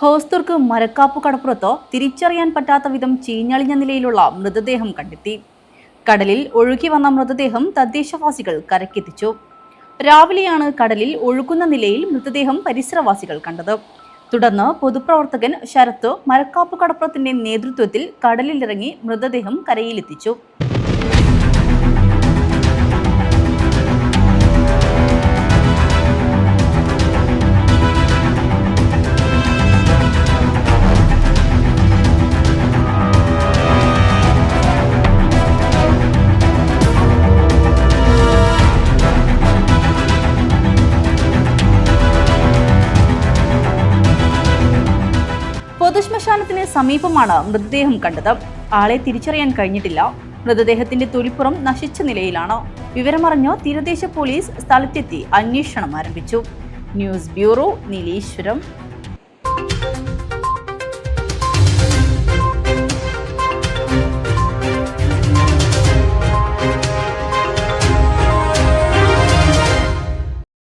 ഹോസ്ദുർഗ് മരക്കാപ്പ് കടപ്പുറത്ത് തിരിച്ചറിയാൻ പറ്റാത്ത വിധം ചീഞ്ഞളിഞ്ഞ നിലയിലുള്ള മൃതദേഹം കണ്ടെത്തി. കടലിൽ ഒഴുകി വന്ന മൃതദേഹം തദ്ദേശവാസികൾ കരക്കെത്തിച്ചു. രാവിലെയാണ് കടലിൽ ഒഴുകുന്ന നിലയിൽ മൃതദേഹം പരിസരവാസികൾ കണ്ടത്. തുടർന്ന് പൊതുപ്രവർത്തകൻ ശരത്ത് മരക്കാപ്പ് കടപ്പുറത്തിന്റെ നേതൃത്വത്തിൽ കടലിലിറങ്ങി മൃതദേഹം കരയിലെത്തിച്ചു. പൊതുശ്മശാനത്തിന് സമീപമാണ് മൃതദേഹം കണ്ടത്. ആളെ തിരിച്ചറിയാൻ കഴിഞ്ഞിട്ടില്ല. മൃതദേഹത്തിന്റെ തൊലിപ്പുറം നശിച്ച നിലയിലാണ്. വിവരമറിഞ്ഞ് തീരദേശ പോലീസ് സ്ഥലത്തെത്തി അന്വേഷണം ആരംഭിച്ചു. News bureau, Nileshwaram.